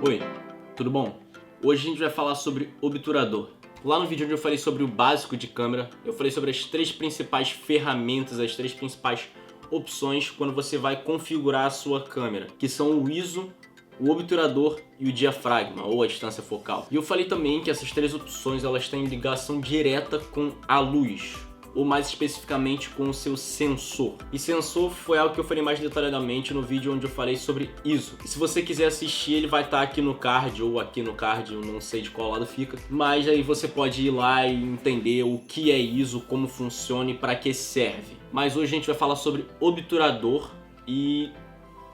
Oi, tudo bom? Hoje a gente vai falar sobre obturador. Lá no vídeo onde eu falei sobre o básico de câmera, eu falei sobre as três principais ferramentas, as três principais opções quando você vai configurar a sua câmera, que são o ISO, o obturador e o diafragma, ou a distância focal. E eu falei também que essas três opções elas têm ligação direta com a luz, ou mais especificamente com o seu sensor. E sensor foi algo que eu falei mais detalhadamente no vídeo onde eu falei sobre ISO. E se você quiser assistir, ele vai estar aqui no card ou aqui no card, eu não sei de qual lado fica. Mas aí você pode ir lá e entender o que é ISO, como funciona e para que serve. Mas hoje a gente vai falar sobre obturador e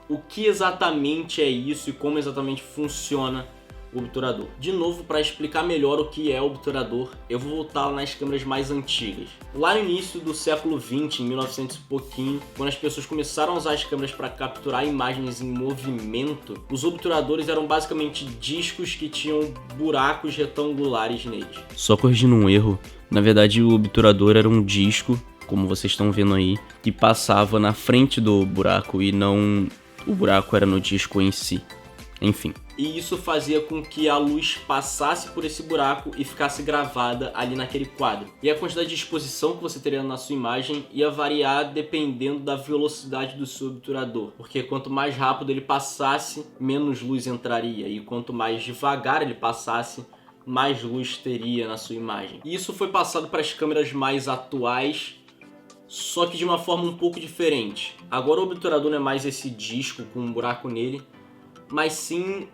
o que exatamente é isso e como exatamente funciona o obturador. De novo, para explicar melhor o que é o obturador, eu vou voltar nas câmeras mais antigas. Lá no início do século 20, em 1900 e pouquinho, quando as pessoas começaram a usar as câmeras para capturar imagens em movimento, os obturadores eram basicamente discos que tinham buracos retangulares neles. Só corrigindo um erro, na verdade o obturador era um disco, como vocês estão vendo aí, que passava na frente do buraco e não o buraco era no disco em si. Enfim. E isso fazia com que a luz passasse por esse buraco e ficasse gravada ali naquele quadro. E a quantidade de exposição que você teria na sua imagem ia variar dependendo da velocidade do seu obturador. Porque quanto mais rápido ele passasse, menos luz entraria. E quanto mais devagar ele passasse, mais luz teria na sua imagem. E isso foi passado para as câmeras mais atuais, só que de uma forma um pouco diferente. Agora o obturador não é mais esse disco com um buraco nele, mas sim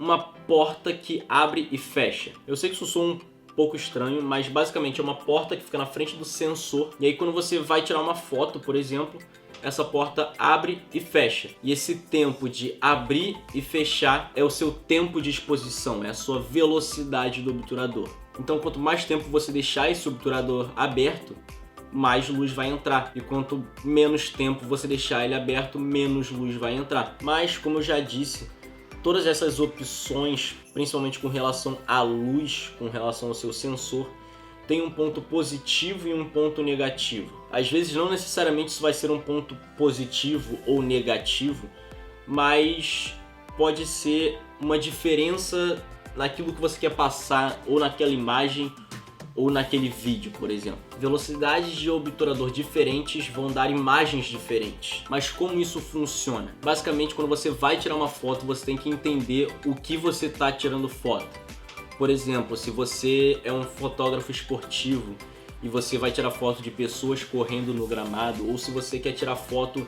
uma porta que abre e fecha. Eu sei que isso soa um pouco estranho, mas basicamente é uma porta que fica na frente do sensor. E aí quando você vai tirar uma foto, por exemplo, essa porta abre e fecha. E esse tempo de abrir e fechar é o seu tempo de exposição, é a sua velocidade do obturador. Então quanto mais tempo você deixar esse obturador aberto, mais luz vai entrar. E quanto menos tempo você deixar ele aberto, menos luz vai entrar. Mas, como eu já disse, todas essas opções, principalmente com relação à luz, com relação ao seu sensor, tem um ponto positivo e um ponto negativo. Às vezes não necessariamente isso vai ser um ponto positivo ou negativo, mas pode ser uma diferença naquilo que você quer passar ou naquela imagem ou naquele vídeo, por exemplo. Velocidades de obturador diferentes vão dar imagens diferentes. Mas como isso funciona? Basicamente, quando você vai tirar uma foto, você tem que entender o que você está tirando foto. Por exemplo, se você é um fotógrafo esportivo e você vai tirar foto de pessoas correndo no gramado, ou se você quer tirar foto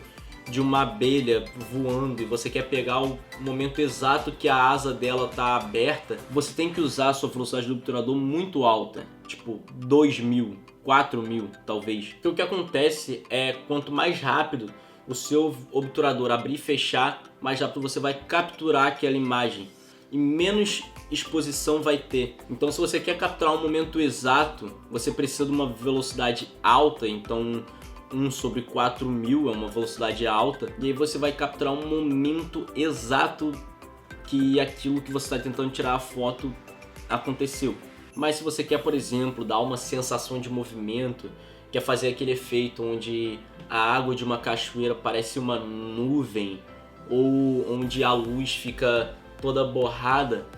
de uma abelha voando e você quer pegar o momento exato que a asa dela está aberta, você tem que usar a sua velocidade do obturador muito alta, tipo 2000, 4000 talvez. Porque o que acontece é quanto mais rápido o seu obturador abrir e fechar, mais rápido você vai capturar aquela imagem e menos exposição vai ter. Então se você quer capturar um momento exato, você precisa de uma velocidade alta, então 1/4000 é uma velocidade alta, e aí você vai capturar um momento exato que aquilo que você está tentando tirar a foto aconteceu. Mas se você quer, por exemplo, dar uma sensação de movimento, quer fazer aquele efeito onde a água de uma cachoeira parece uma nuvem, ou onde a luz fica toda borrada,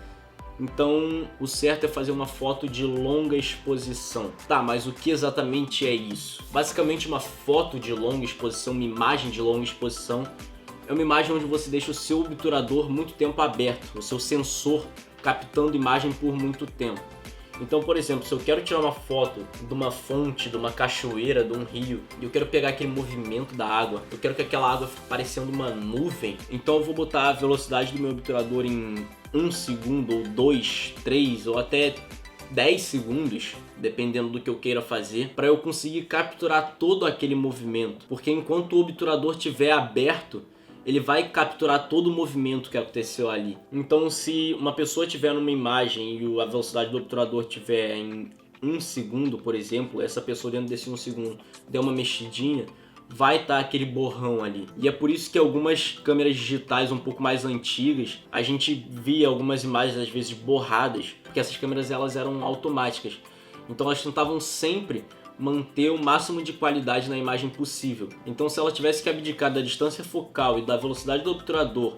então o certo é fazer uma foto de longa exposição. Tá, mas o que exatamente é isso? Basicamente uma foto de longa exposição, uma imagem de longa exposição, é uma imagem onde você deixa o seu obturador muito tempo aberto, o seu sensor captando imagem por muito tempo. Então, por exemplo, se eu quero tirar uma foto de uma fonte, de uma cachoeira, de um rio, e eu quero pegar aquele movimento da água, eu quero que aquela água fique parecendo uma nuvem, então eu vou botar a velocidade do meu obturador em 1 segundo, ou 2, 3, ou até 10 segundos, dependendo do que eu queira fazer, para eu conseguir capturar todo aquele movimento. Porque enquanto o obturador estiver aberto, ele vai capturar todo o movimento que aconteceu ali. Então se uma pessoa estiver numa imagem e a velocidade do obturador estiver em 1 segundo, por exemplo, essa pessoa dentro desse 1 segundo der uma mexidinha, vai estar aquele borrão ali. E é por isso que algumas câmeras digitais um pouco mais antigas, a gente via algumas imagens às vezes borradas, porque essas câmeras elas eram automáticas. Então elas tentavam sempre manter o máximo de qualidade na imagem possível. Então se ela tivesse que abdicar da distância focal e da velocidade do obturador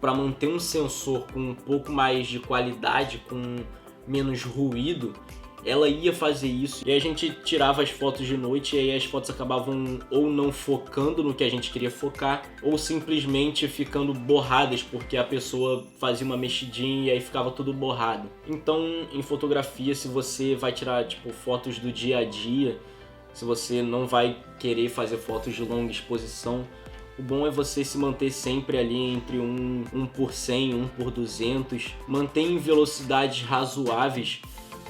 para manter um sensor com um pouco mais de qualidade, com menos ruído, ela ia fazer isso. E aí a gente tirava as fotos de noite e aí as fotos acabavam ou não focando no que a gente queria focar, ou simplesmente ficando borradas porque a pessoa fazia uma mexidinha e aí ficava tudo borrado. Então, em fotografia, se você vai tirar tipo fotos do dia a dia, se você não vai querer fazer fotos de longa exposição, o bom é você se manter sempre ali entre 1 por 100, 1 por 200. Mantém velocidades razoáveis,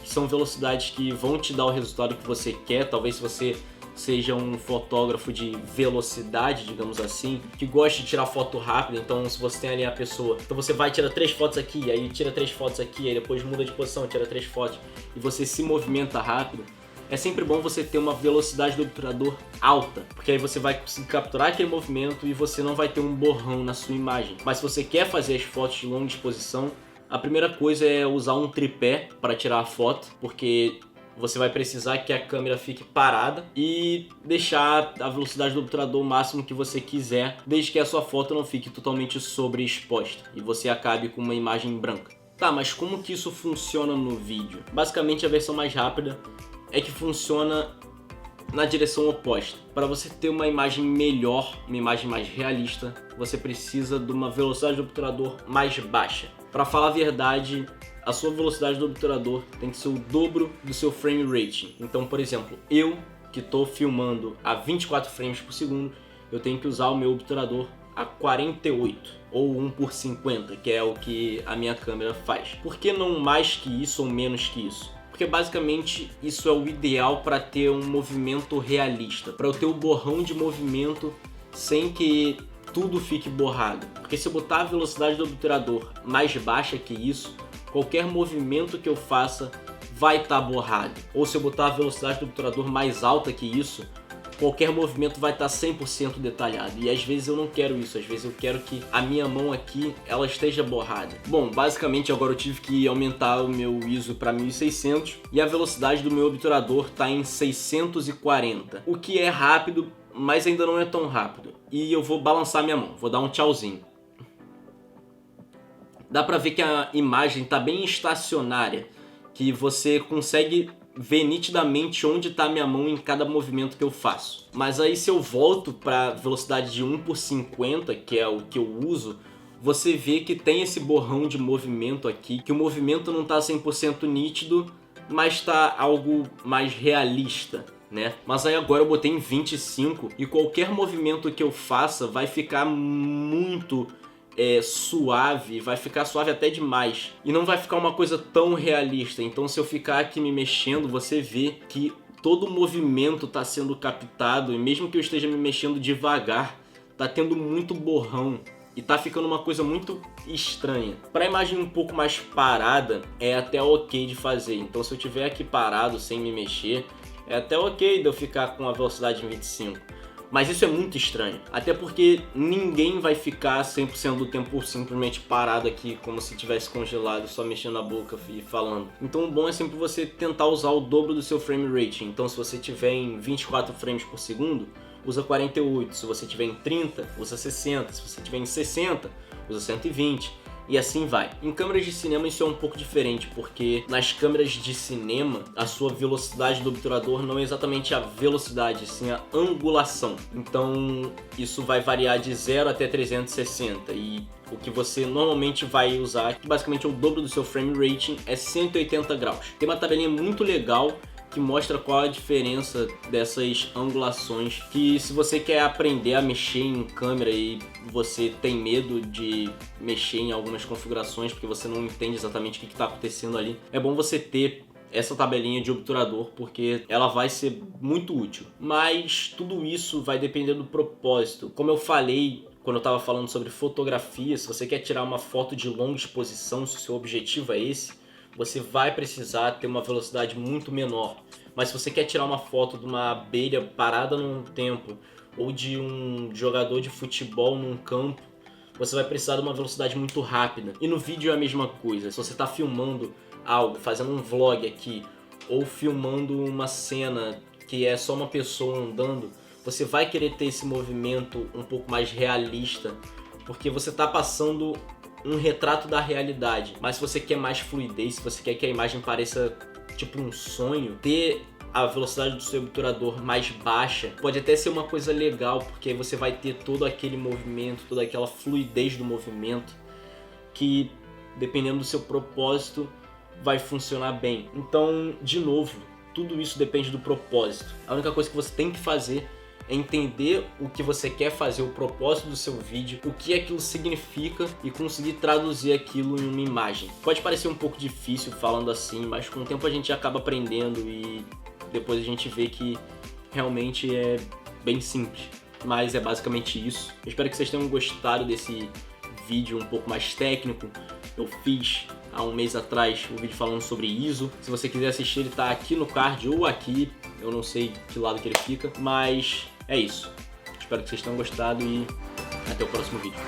que são velocidades que vão te dar o resultado que você quer. Talvez se você seja um fotógrafo de velocidade, digamos assim, que gosta de tirar foto rápida, então se você tem ali a pessoa, então você vai tirar 3 fotos aqui, aí tira 3 fotos aqui, aí depois muda de posição, tira 3 fotos, e você se movimenta rápido. É sempre bom você ter uma velocidade do obturador alta, porque aí você vai conseguir capturar aquele movimento e você não vai ter um borrão na sua imagem. Mas se você quer fazer as fotos de longa exposição, a primeira coisa é usar um tripé para tirar a foto, porque você vai precisar que a câmera fique parada e deixar a velocidade do obturador o máximo que você quiser, desde que a sua foto não fique totalmente sobreexposta e você acabe com uma imagem branca. Tá, mas como que isso funciona no vídeo? Basicamente a versão mais rápida é que funciona na direção oposta. Para você ter uma imagem melhor, uma imagem mais realista, você precisa de uma velocidade do obturador mais baixa. Para falar a verdade, a sua velocidade do obturador tem que ser o dobro do seu frame rate. Então, por exemplo, eu que estou filmando a 24 frames por segundo, eu tenho que usar o meu obturador a 48 ou 1 por 50, que é o que a minha câmera faz. Por que não mais que isso ou menos que isso? Porque basicamente isso é o ideal para ter um movimento realista, para eu ter o borrão de movimento sem que tudo fique borrado. Porque se eu botar a velocidade do obturador mais baixa que isso, qualquer movimento que eu faça vai estar borrado. Ou se eu botar a velocidade do obturador mais alta que isso, qualquer movimento vai estar 100% detalhado. E às vezes eu não quero isso, às vezes eu quero que a minha mão aqui, ela esteja borrada. Bom, basicamente agora eu tive que aumentar o meu ISO para 1600 e a velocidade do meu obturador está em 640. O que é rápido, mas ainda não é tão rápido. E eu vou balançar minha mão, vou dar um tchauzinho. Dá pra ver que a imagem está bem estacionária, que você consegue ver nitidamente onde está minha mão em cada movimento que eu faço. Mas aí se eu volto para velocidade de 1 por 50, que é o que eu uso, você vê que tem esse borrão de movimento aqui, que o movimento não está 100% nítido, mas está algo mais realista, né? Mas aí agora eu botei em 25 e qualquer movimento que eu faça vai ficar muito suave, vai ficar suave até demais e não vai ficar uma coisa tão realista. Então se eu ficar aqui me mexendo, você vê que todo o movimento está sendo captado e mesmo que eu esteja me mexendo devagar, tá tendo muito borrão e tá ficando uma coisa muito estranha. Para a imagem um pouco mais parada é até ok de fazer, então se eu tiver aqui parado sem me mexer, é até ok de eu ficar com a velocidade em 25. Mas isso é muito estranho, até porque ninguém vai ficar 100% do tempo simplesmente parado aqui, como se tivesse congelado, só mexendo a boca e falando. Então o bom é sempre você tentar usar o dobro do seu frame rate. Então se você tiver em 24 frames por segundo, usa 48. Se você tiver em 30, usa 60. Se você tiver em 60, usa 120. E assim vai. Em câmeras de cinema isso é um pouco diferente, porque nas câmeras de cinema a sua velocidade do obturador não é exatamente a velocidade, sim a angulação. Então isso vai variar de 0 até 360 e o que você normalmente vai usar, que basicamente é o dobro do seu frame rating, é 180 graus. Tem uma tabelinha muito legal que mostra qual a diferença dessas angulações, que se você quer aprender a mexer em câmera e você tem medo de mexer em algumas configurações porque você não entende exatamente o que está acontecendo ali, é bom você ter essa tabelinha de obturador porque ela vai ser muito útil. Mas tudo isso vai depender do propósito. Como eu falei quando eu estava falando sobre fotografia, se você quer tirar uma foto de longa exposição, se o seu objetivo é esse, você vai precisar ter uma velocidade muito menor. Mas se você quer tirar uma foto de uma abelha parada num tempo ou de um jogador de futebol num campo, você vai precisar de uma velocidade muito rápida. E no vídeo é a mesma coisa. Se você está filmando algo, fazendo um vlog aqui, ou filmando uma cena que é só uma pessoa andando, você vai querer ter esse movimento um pouco mais realista, porque você está passando um retrato da realidade. Mas se você quer mais fluidez, se você quer que a imagem pareça tipo um sonho, ter a velocidade do seu obturador mais baixa pode até ser uma coisa legal, porque aí você vai ter todo aquele movimento, toda aquela fluidez do movimento que, dependendo do seu propósito, vai funcionar bem. Então, de novo, tudo isso depende do propósito. A única coisa que você tem que fazer é entender o que você quer fazer, o propósito do seu vídeo, o que aquilo significa e conseguir traduzir aquilo em uma imagem. Pode parecer um pouco difícil falando assim, mas com o tempo a gente acaba aprendendo e depois a gente vê que realmente é bem simples. Mas é basicamente isso. Eu espero que vocês tenham gostado desse vídeo um pouco mais técnico. Eu fiz há um mês atrás um vídeo falando sobre ISO. Se você quiser assistir, ele tá aqui no card ou aqui. Eu não sei que lado que ele fica, mas é isso. Espero que vocês tenham gostado e até o próximo vídeo.